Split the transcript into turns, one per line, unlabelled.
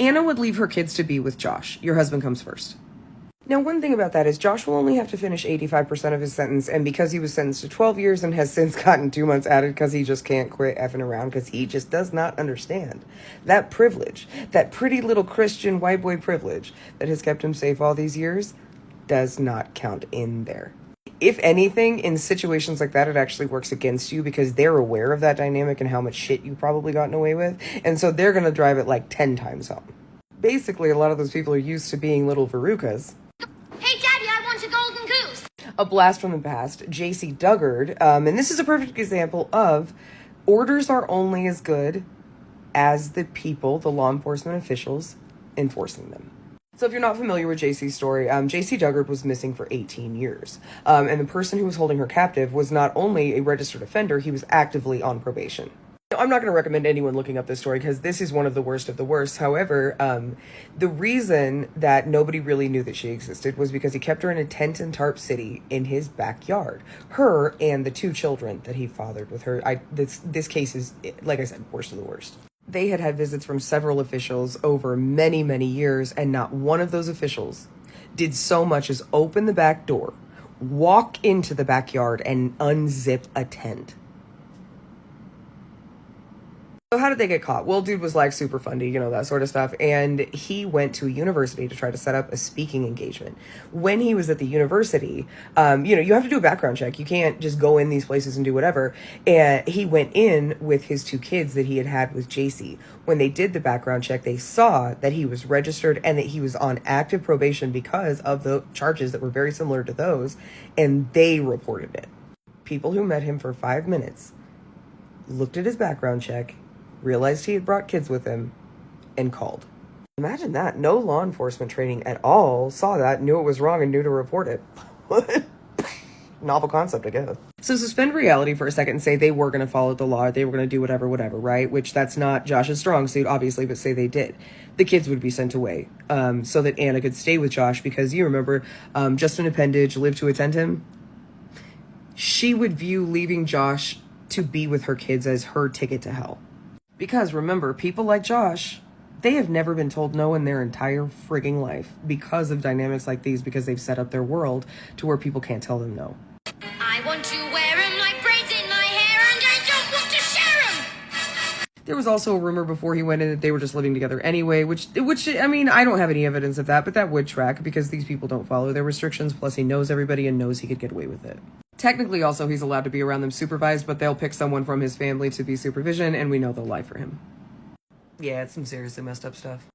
Anna would leave her kids to be with Josh. Your husband comes first. Now, one thing about that is Josh will only have to finish 85% of his sentence, and because he was sentenced to 12 years and has since gotten 2 months added because he just can't quit effing around because he just does not understand that privilege, that pretty little Christian white boy privilege that has kept him safe all these years, does not count in there. If anything, in situations like that, it actually works against you because they're aware of that dynamic and how much shit you probably gotten away with, and so they're going to drive it like 10 times home. Basically, a lot of those people are used to being little Verucas.
Hey, Daddy, I want a golden goose.
A blast from the past, J.C. Duggard, and this is a perfect example of orders are only as good as the people, the law enforcement officials, enforcing them. So if you're not familiar with J.C.'s story, J.C. Duggard was missing for 18 years. And the person who was holding her captive was not only a registered offender, he was actively on probation. I'm not going to recommend anyone looking up this story because this is one of the worst of the worst. However, the reason that nobody really knew that she existed was because he kept her in a tent and tarp city in his backyard. Her and the 2 children that he fathered with her. This case is, like I said, worst of the worst. They had had visits from several officials over many, many years, and not one of those officials did so much as open the back door, walk into the backyard, and unzip a tent. So how did they get caught? Well, dude was like super fundy, you know, that sort of stuff. And he went to a university to try to set up a speaking engagement. When he was at the university, you have to do a background check. You can't just go in these places and do whatever. And he went in with his 2 kids that he had had with JC. When they did the background check, they saw that he was registered and that he was on active probation because of the charges that were very similar to those. And they reported it. People who met him for 5 minutes looked at his background check, realized he had brought kids with him, and called. Imagine that. No law enforcement training at all, saw that, knew it was wrong, and knew to report it. What? Novel concept, I guess. So suspend reality for a second and say they were going to follow the law, they were going to do whatever, right? Which that's not Josh's strong suit, obviously, but say they did. The kids would be sent away so that Anna could stay with Josh because you remember, just an appendage, live to attend him. She would view leaving Josh to be with her kids as her ticket to hell. Because remember, people like Josh, they have never been told no in their entire frigging life because of dynamics like these, because they've set up their world to where people can't tell them no.
I want to wear 'em like braids in my hair and I don't want to share 'em.
There was also a rumor before he went in that they were just living together anyway, which I mean, I don't have any evidence of that, but that would track because these people don't follow their restrictions, plus he knows everybody and knows he could get away with it. Technically, also, he's allowed to be around them supervised, but they'll pick someone from his family to be supervision, and we know they'll lie for him. Yeah, it's some seriously messed up stuff.